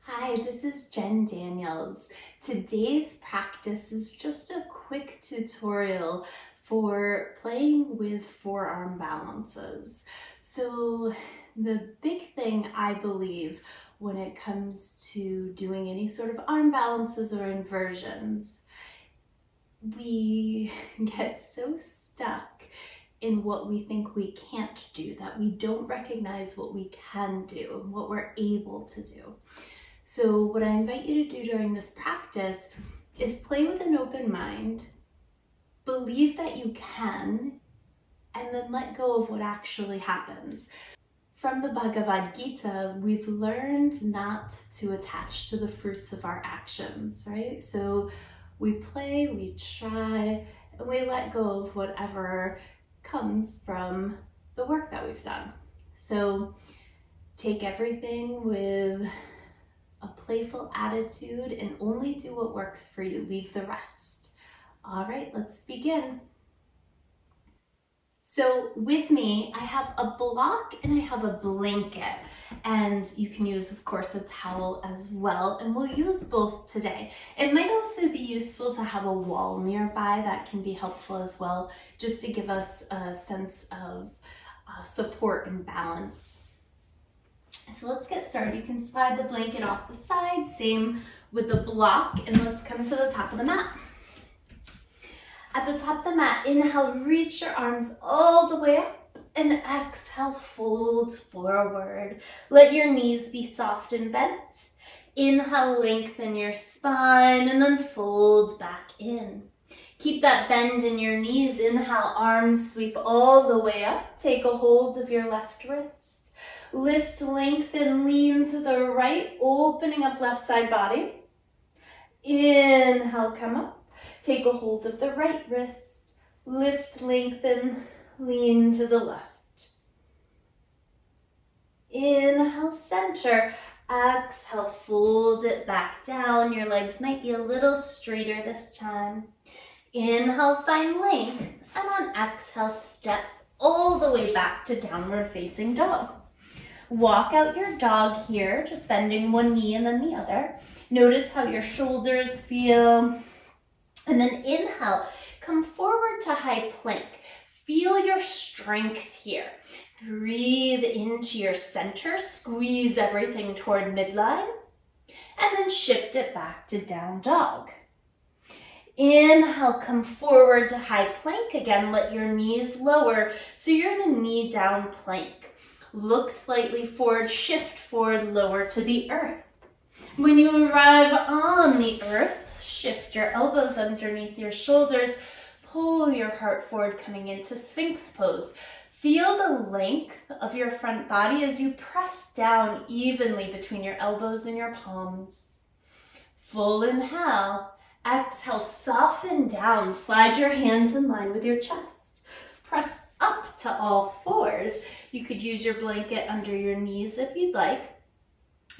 Hi, this is Jen Daniels. Today's practice is just a quick tutorial for playing with forearm balances. So the big thing I believe when it comes to doing any sort of arm balances or inversions, we get so stuck in what we think we can't do that we don't recognize what we can do and what we're able to do. So what I invite you to do during this practice is play with an open mind, believe that you can, and then let go of what actually happens. From the Bhagavad Gita, we've learned not to attach to the fruits of our actions, right? So we play, we try, and we let go of whatever comes from the work that we've done. So take everything with a playful attitude and only do what works for you. Leave the rest. All right, let's begin. So with me, I have a block and I have a blanket, and you can use, of course, a towel as well, and we'll use both today. It might also be useful to have a wall nearby. That can be helpful as well, just to give us a sense of support and balance. So let's get started. You can slide the blanket off the side, same with the block, and let's come to the top of the mat. At the top of the mat, inhale, reach your arms all the way up, and exhale, fold forward. Let your knees be soft and bent. Inhale, lengthen your spine, and then fold back in. Keep that bend in your knees. Inhale, arms sweep all the way up. Take a hold of your left wrist. Lift, lengthen, lean to the right, opening up left side body. Inhale, come up. Take a hold of the right wrist. Lift, lengthen, lean to the left. Inhale, center. Exhale, fold it back down. Your legs might be a little straighter this time. Inhale, find length. And on exhale, step all the way back to downward facing dog. Walk out your dog here, just bending one knee and then the other. Notice how your shoulders feel. And then inhale, come forward to high plank. Feel your strength here. Breathe into your center, squeeze everything toward midline, and then shift it back to down dog. Inhale, come forward to high plank. Again, let your knees lower, so you're in a knee down plank. Look slightly forward, shift forward, lower to the earth. When you arrive on the earth, shift your elbows underneath your shoulders, pull your heart forward, coming into Sphinx pose. Feel the length of your front body as you press down evenly between your elbows and your palms. Full inhale. Exhale, soften down. Slide your hands in line with your chest. Press up to all fours. You could use your blanket under your knees if you'd like.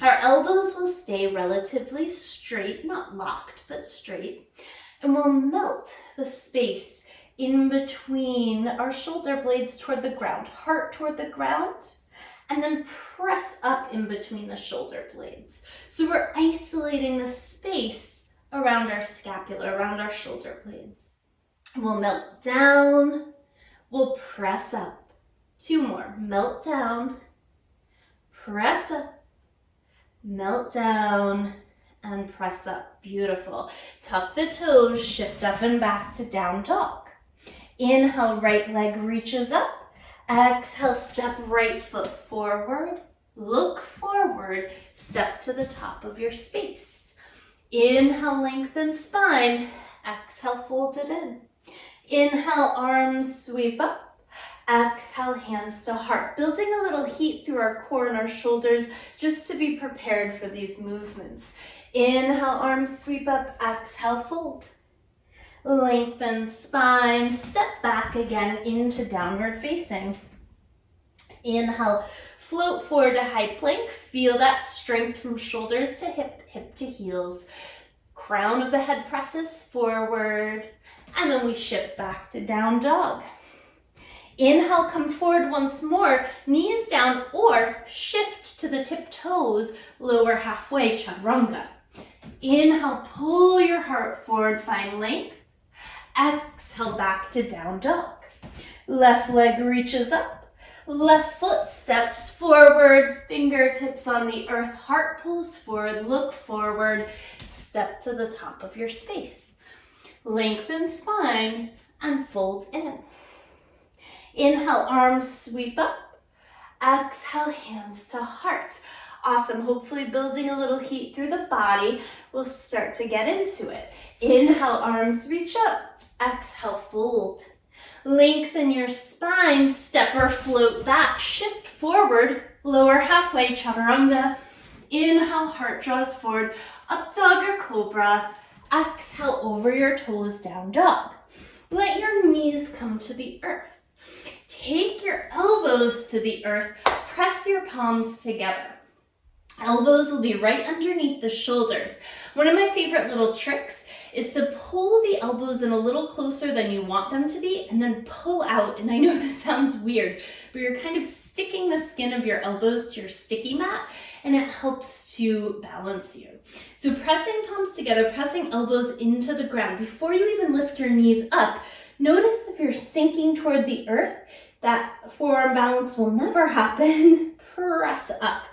Our elbows will stay relatively straight, not locked, but straight. And we'll melt the space in between our shoulder blades toward the ground, heart toward the ground, and then press up in between the shoulder blades. So we're isolating the space around our scapula, around our shoulder blades. We'll melt down, we'll press up. Two more. Melt down, press up, melt down, and press up. Beautiful. Tuck the toes, shift up and back to down dog. Inhale, right leg reaches up. Exhale, step right foot forward. Look forward, step to the top of your space. Inhale, lengthen spine. Exhale, fold it in. Inhale, arms sweep up. Exhale, hands to heart, building a little heat through our core and our shoulders just to be prepared for these movements. Inhale, arms sweep up. Exhale, fold. Lengthen spine, step back again into downward facing. Inhale, float forward to high plank. Feel that strength from shoulders to hip, hip to heels. Crown of the head presses forward, and then we shift back to down dog. Inhale, come forward once more, knees down, or shift to the tip toes, lower halfway, chaturanga. Inhale, pull your heart forward, find length. Exhale, back to down dog. Left leg reaches up, left foot steps forward, fingertips on the earth, heart pulls forward, look forward, step to the top of your space. Lengthen spine and fold in. Inhale, arms sweep up. Exhale, hands to heart. Awesome. Hopefully building a little heat through the body. We'll start to get into it. Inhale, arms reach up. Exhale, fold. Lengthen your spine, step or float back, shift forward, lower halfway, chaturanga. Inhale, heart draws forward, up dog or cobra. Exhale, over your toes, down dog. Let your knees come to the earth. Take your elbows to the earth, press your palms together. Elbows will be right underneath the shoulders. One of my favorite little tricks is to pull the elbows in a little closer than you want them to be and then pull out. And I know this sounds weird, but you're kind of sticking the skin of your elbows to your sticky mat and it helps to balance you. So pressing palms together, pressing elbows into the ground. Before you even lift your knees up, notice if you're sinking toward the earth, that forearm balance will never happen. Press up.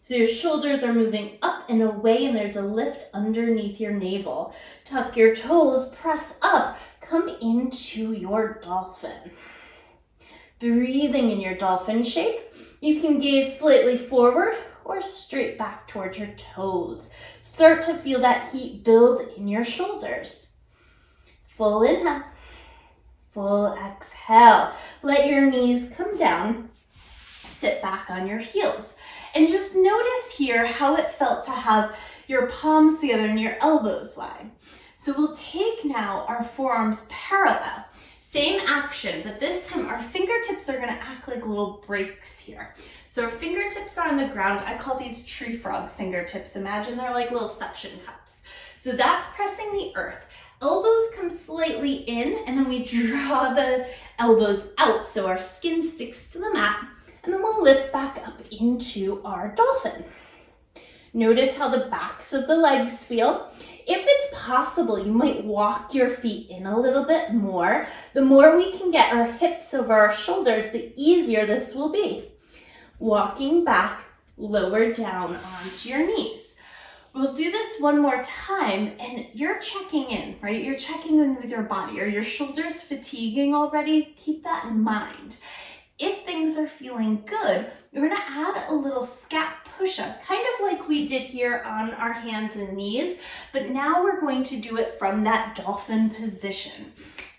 So your shoulders are moving up and away and there's a lift underneath your navel. Tuck your toes, press up, come into your dolphin. Breathing in your dolphin shape, you can gaze slightly forward or straight back towards your toes. Start to feel that heat build in your shoulders. Full inhale, full exhale. Let your knees come down, sit back on your heels. And just notice here how it felt to have your palms together and your elbows wide. So we'll take now our forearms parallel. Same action, but this time our fingertips are going to act like little breaks here. So our fingertips are on the ground. I call these tree frog fingertips. Imagine they're like little suction cups. So that's pressing the earth. Elbows come slightly in, and then we draw the elbows out so our skin sticks to the mat. And then we'll lift back up into our dolphin. Notice how the backs of the legs feel. If it's possible, you might walk your feet in a little bit more. The more we can get our hips over our shoulders, the easier this will be. Walking back, lower down onto your knees. We'll do this one more time, and you're checking in, right? You're checking in with your body. Are your shoulders fatiguing already? Keep that in mind. If things are feeling good, we're going to add a little scat push-up, kind of like we did here on our hands and knees, but now we're going to do it from that dolphin position.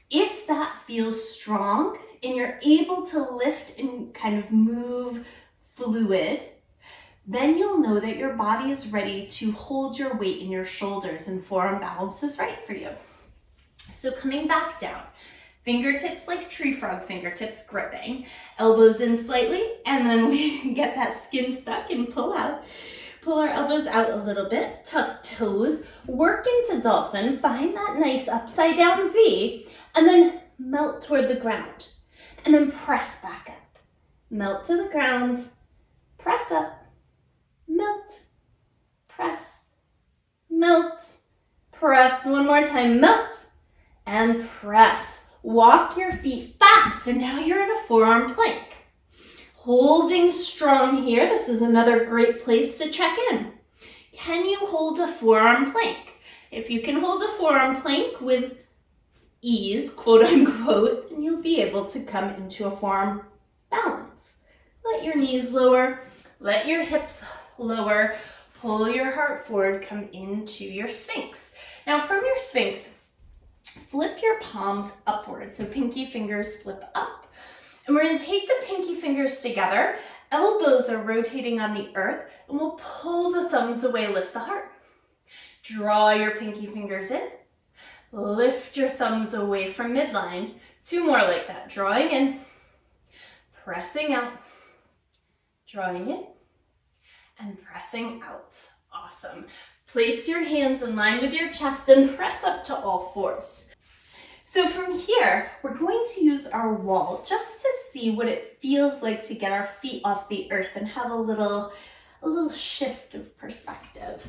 If that feels strong and you're able to lift and kind of move fluid, then you'll know that your body is ready to hold your weight in your shoulders and forearm balance is right for you. So coming back down. Fingertips like tree frog fingertips gripping, elbows in slightly, and then we get that skin stuck and pull out. Pull our elbows out a little bit, tuck toes, work into dolphin, find that nice upside down V, and then melt toward the ground. And then press back up. Melt to the ground, press up, melt, press, melt, press. One more time, melt, and press. Walk your feet back, so now you're in a forearm plank. Holding strong here, this is another great place to check in. Can you hold a forearm plank? If you can hold a forearm plank with ease, quote unquote, then you'll be able to come into a forearm balance. Let your knees lower, let your hips lower, pull your heart forward, come into your Sphinx. Now from your Sphinx, flip your palms upward, so pinky fingers flip up. And we're going to take the pinky fingers together, elbows are rotating on the earth, and we'll pull the thumbs away, lift the heart. Draw your pinky fingers in, lift your thumbs away from midline. Two more like that, drawing in, pressing out, drawing in, and pressing out. Awesome. Place your hands in line with your chest and press up to all fours. So from here, we're going to use our wall just to see what it feels like to get our feet off the earth and have a little shift of perspective.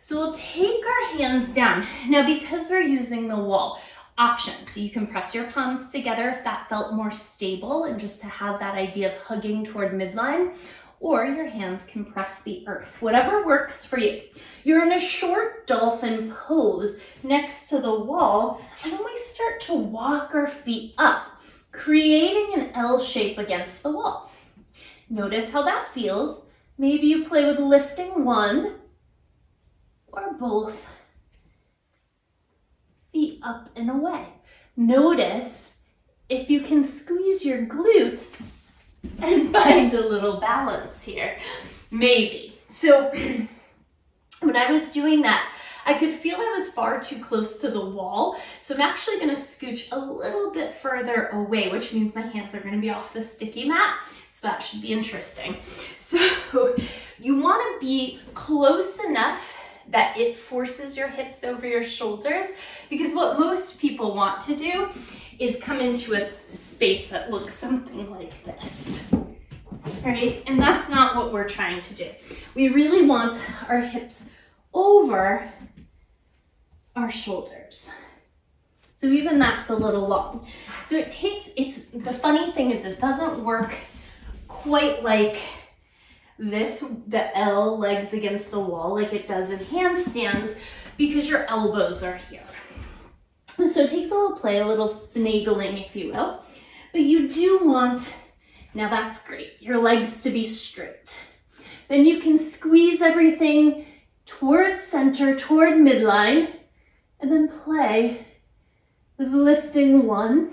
So we'll take our hands down. Now, because we're using the wall, options. So you can press your palms together if that felt more stable and just to have that idea of hugging toward midline, or your hands can press the earth, whatever works for you. You're in a short dolphin pose next to the wall, and then we start to walk our feet up, creating an L shape against the wall. Notice how that feels. Maybe you play with lifting one or both feet up and away. Notice if you can squeeze your glutes and find a little balance here. Maybe. So when I was doing that, I could feel I was far too close to the wall. So I'm actually going to scooch a little bit further away, which means my hands are going to be off the sticky mat. So that should be interesting. So you want to be close enough that it forces your hips over your shoulders, because what most people want to do is come into a space that looks something like this, right? And that's not what we're trying to do. We really want our hips over our shoulders. So even that's a little long. So the funny thing is it doesn't work quite like this, the L legs against the wall, like it does in handstands, because your elbows are here. So it takes a little play, a little finagling, if you will. But you do want, now that's great, your legs to be straight. Then you can squeeze everything toward center, toward midline, and then play with lifting one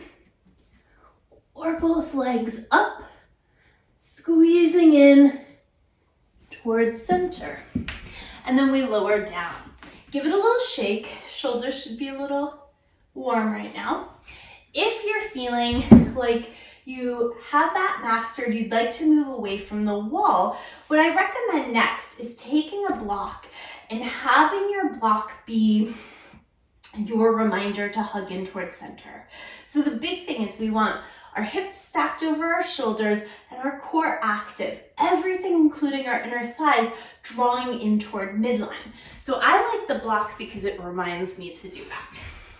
or both legs up, squeezing in towards center. And then we lower down. Give it a little shake. Shoulders should be a little warm right now. If you're feeling like you have that mastered, you'd like to move away from the wall, what I recommend next is taking a block and having your block be your reminder to hug in towards center. So the big thing is we want our hips stacked over our shoulders and our core active, everything including our inner thighs drawing in toward midline. So I like the block because it reminds me to do that.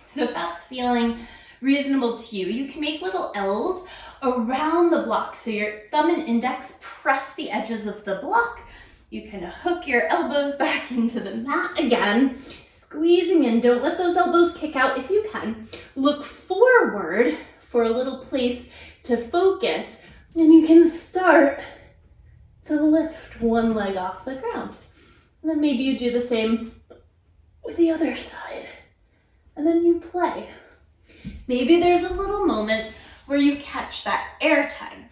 So if that's feeling reasonable to you, you can make little L's around the block. So your thumb and index press the edges of the block. You kind of hook your elbows back into the mat again, squeezing in. Don't let those elbows kick out if you can. Look forward for a little place to focus, and you can start to lift one leg off the ground. And then maybe you do the same with the other side. And then you play. Maybe there's a little moment where you catch that air time.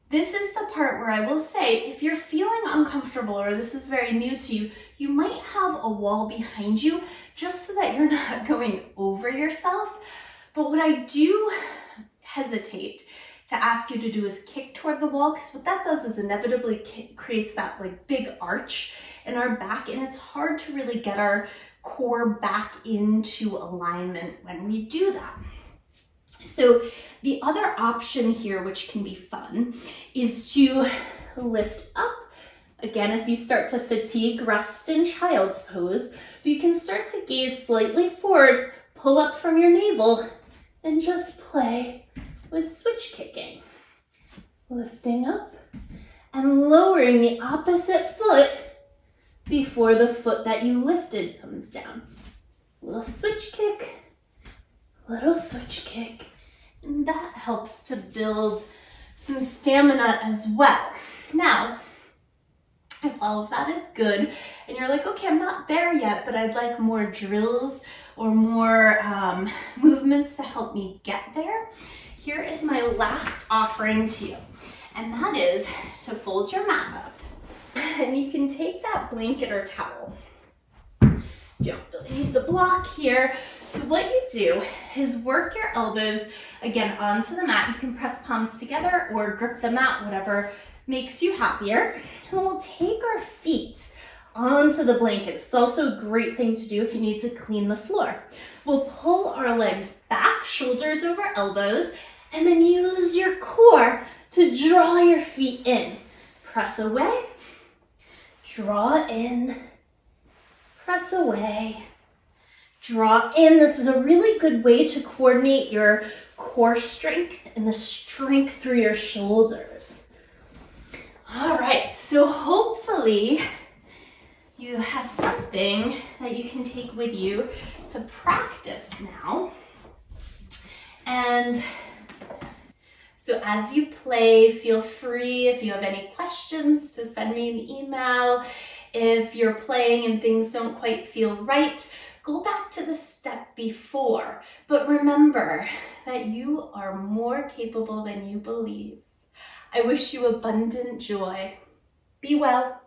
This is the part where I will say, if you're feeling uncomfortable or this is very new to you, you might have a wall behind you just so that you're not going over yourself. But what I do hesitate to ask you to do is kick toward the wall, because what that does is inevitably creates that like big arch in our back, and it's hard to really get our core back into alignment when we do that. So the other option here, which can be fun, is to lift up. Again, if you start to fatigue, rest in child's pose. But you can start to gaze slightly forward, pull up from your navel, and just play with switch kicking. Lifting up and lowering the opposite foot before the foot that you lifted comes down. Little switch kick, little switch kick. And that helps to build some stamina as well. Now, if all of that is good and you're like, okay, I'm not there yet, but I'd like more drills or more movements to help me get there, here is my last offering to you. And that is to fold your mat up. And you can take that blanket or towel. You don't really need the block here. So what you do is work your elbows again onto the mat. You can press palms together or grip the mat, whatever makes you happier. And we'll take our feet onto the blanket. It's also a great thing to do if you need to clean the floor. We'll pull our legs back, shoulders over elbows, and then use your core to draw your feet in. Press away, draw in, press away, draw in. This is a really good way to coordinate your core strength and the strength through your shoulders. All right, so hopefully you have something that you can take with you to practice now. And so as you play, feel free, if you have any questions, to send me an email. If you're playing and things don't quite feel right, go back to the step before. But remember that you are more capable than you believe. I wish you abundant joy. Be well.